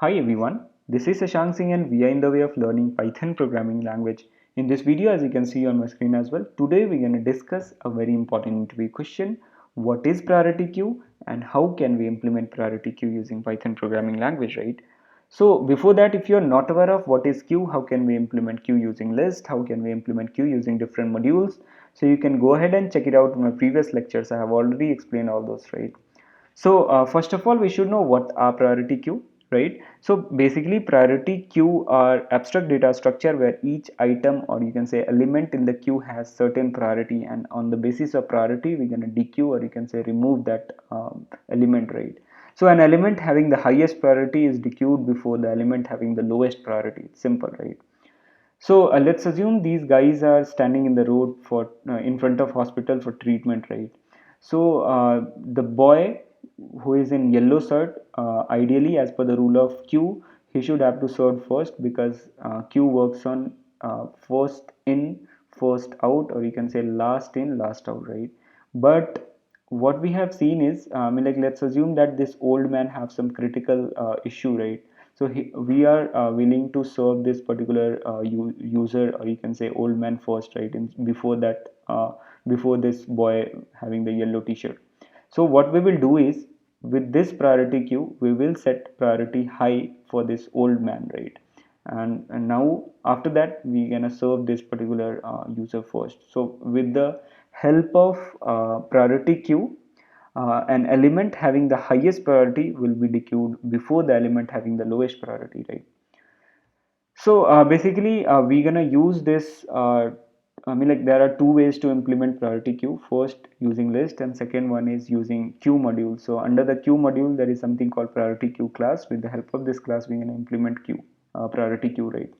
Hi everyone, this is Shashank Singh and we are in the way of learning Python programming language. In this video, as you can see on my screen as well, today we're going to discuss a very important interview question. What is priority queue and how can we implement priority queue using Python programming language, right? So before that, if you're not aware of what is queue, how can we implement queue using list, how can we implement queue using different modules, so you can go ahead and check it out in my previous lectures. I have already explained all those, right? So first of all, we should know what are priority queue, right? So basically, priority queue are abstract data structure where each item, or you can say element in the queue, has certain priority, and on the basis of priority, we're gonna dequeue, or you can say remove that element, right? So an element having the highest priority is dequeued before the element having the lowest priority. It's simple, right? So let's assume these guys are standing in the road for in front of hospital for treatment, right? So the boy who is in yellow shirt, ideally as per the rule of Q, he should have to serve first because Q works on first in, first out, or you can say last in, last out, right? But what we have seen is, like let's assume that this old man have some critical issue, right? So we are willing to serve this particular user, or you can say old man first, right? Before that, before this boy having the yellow t-shirt. So what we will do is, with this priority queue, we will set priority high for this old man, right? And now after that, we're gonna serve this particular user first. So with the help of priority queue, an element having the highest priority will be dequeued before the element having the lowest priority, right? So basically, we're gonna use this. Like there are two ways to implement priority queue. First, using list, and second one is using queue module. So under the queue module, there is something called priority queue class. With the help of this class, we're gonna implement queue, priority queue, right?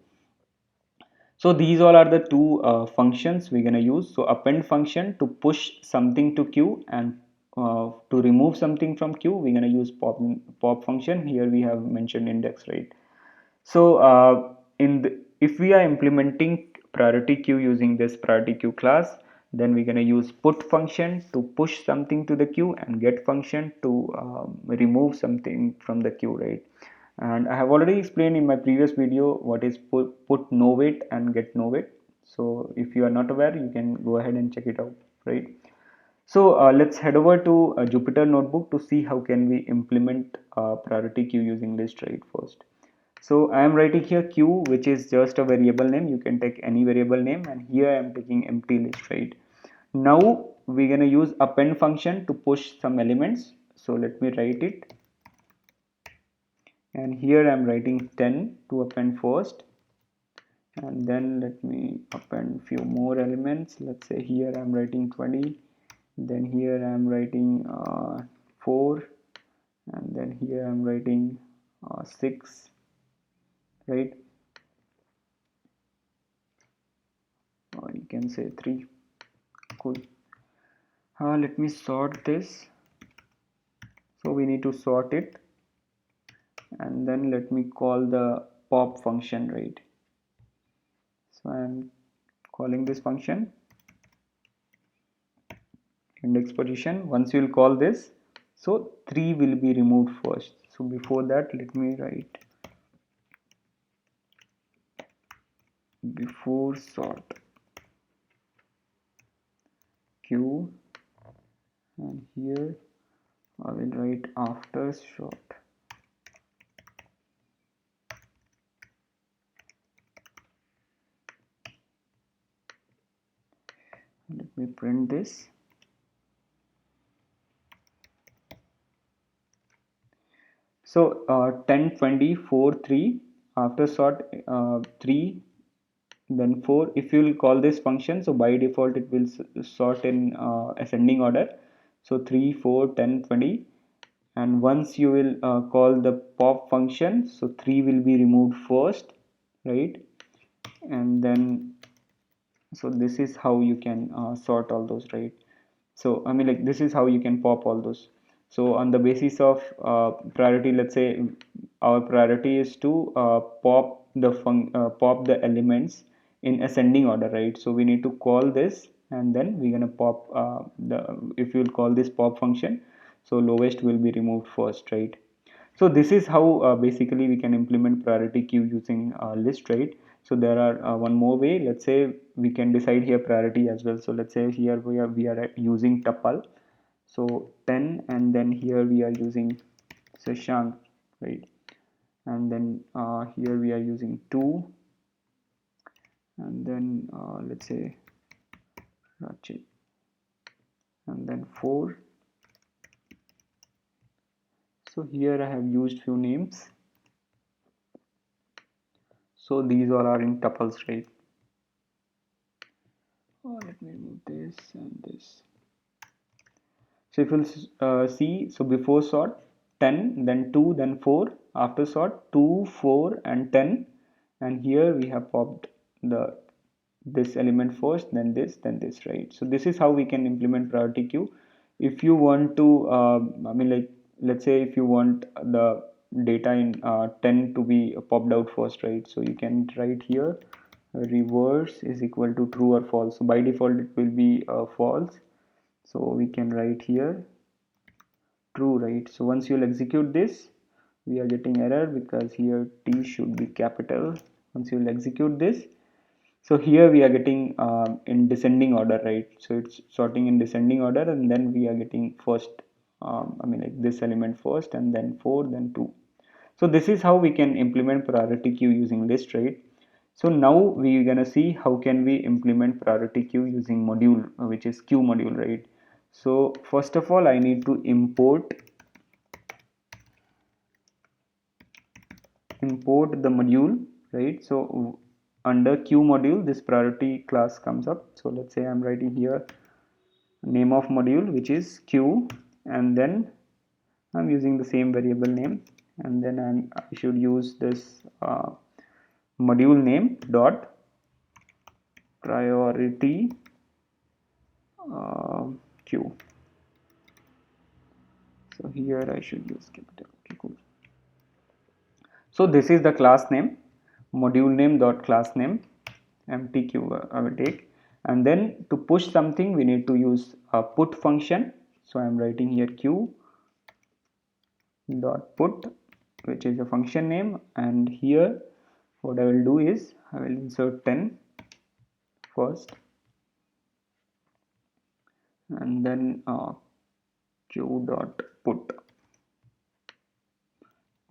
So these all are the two functions we're going to use. So append function to push something to queue, and to remove something from queue, we're going to use pop function. Here we have mentioned index, right? So if we are implementing priority queue using this priority queue class, then we're going to use put function to push something to the queue and get function to remove something from the queue, right? And I have already explained in my previous video what is put no wait and get no wait. So if you are not aware, you can go ahead and check it out, right? So let's head over to a Jupyter notebook to see how can we implement priority queue using list, right? First, so I am writing here q, which is just a variable name. You can take any variable name, and here I am taking empty list, right? Now we're gonna use append function to push some elements. So let me write it, and here I'm writing 10 to append first, and then let me append few more elements. Let's say here I'm writing 20, then here I'm writing 4, and then here I'm writing 6, right? Or you can say 3. Cool. Let me sort this. So we need to sort it, and then let me call the pop function, right? So I'm calling this function index position. Once you will call this, so 3 will be removed first. So before that, let me write before sort q, and here I will write after sort. Let me print this. So 10, 20, 4, 3, after sort 3, then 4. If you will call this function, so by default it will sort in ascending order. So 3, 4, 10, 20, and once you will call the pop function, so 3 will be removed first, right? And then, so this is how you can sort all those, right? So like this is how you can pop all those. So on the basis of priority, let's say our priority is to pop the elements in ascending order, right? So we need to call this, and then we're gonna pop the if you'll call this pop function, so lowest will be removed first, right? So this is how basically we can implement priority queue using list, right? So there are one more way. Let's say we can decide here priority as well. So let's say here we are using tuple, so 10, and then here we are using Shashank, right? And then here we are using 2, and then let's say Rachit, and then 4. So here I have used few names. So these all are in tuples, right? Oh, let me remove this and this. So if you'll see, so before sort 10, then 2, then 4. After sort 2, 4, and 10. And here we have popped the this element first, then this, right? So this is how we can implement priority queue. If you want to, I mean, like, let's say if you want the data in 10 to be popped out first, right? So you can write here reverse is equal to true or false. So by default it will be false. So we can write here true, right? So once you'll execute this, we are getting error because here T should be capital. Once you'll execute this, so here we are getting in descending order, right? So it's sorting in descending order, and then we are getting first, I mean, like this element first, and then 4, then 2. So this is how we can implement priority queue using list, right? So now we're gonna see how can we implement priority queue using module, which is queue module, right? So first of all, I need to import the module, right? So under queue module, this priority class comes up. So let's say I'm writing here name of module, which is queue, and then I'm using the same variable name, and then I should use this module name dot priority queue. So here I should use capital. Okay, cool. So this is the class name, module name dot class name, empty queue I will take. And then to push something, we need to use a put function. So I'm writing here queue dot put, which is a function name, and here what I will do is I will insert 10 first, and then queue dot put.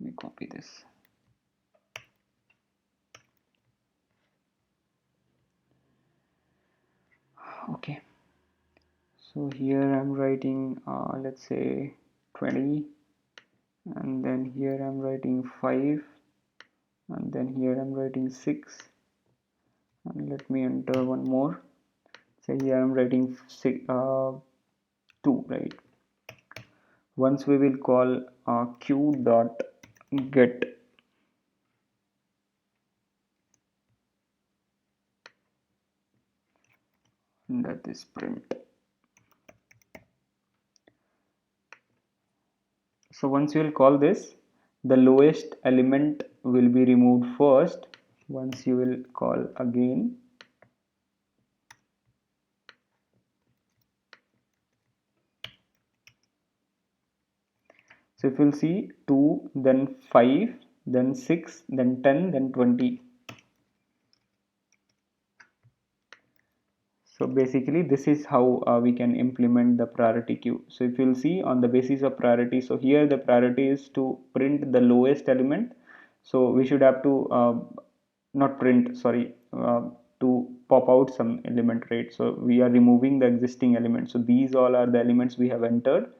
Let me copy this. Okay, so here I'm writing let's say 20, and then here I'm writing 5, and then here I'm writing 6, and let me enter one more. So here I'm writing 2, right? Once we will call queue dot get, that is print. So once you will call this, the lowest element will be removed first. Once you will call again, so if you'll see 2, then 5, then 6, then 10, then 20. So basically this is how we can implement the priority queue. So if you'll see on the basis of priority, so here the priority is to print the lowest element. So we should have to not print, sorry, to pop out some element, right? So we are removing the existing element. So these all are the elements we have entered.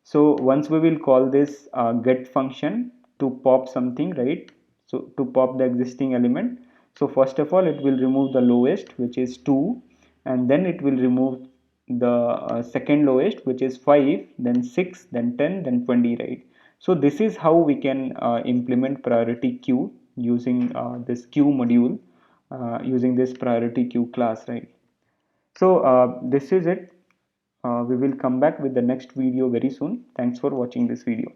So once we will call this get function to pop something, right? So to pop the existing element, so first of all it will remove the lowest, which is 2, and then it will remove the second lowest, which is 5, then 6, then 10, then 20, right? So this is how we can implement priority queue using this queue module, using this priority queue class, right? So this is it. We will come back with the next video very soon. Thanks for watching this video.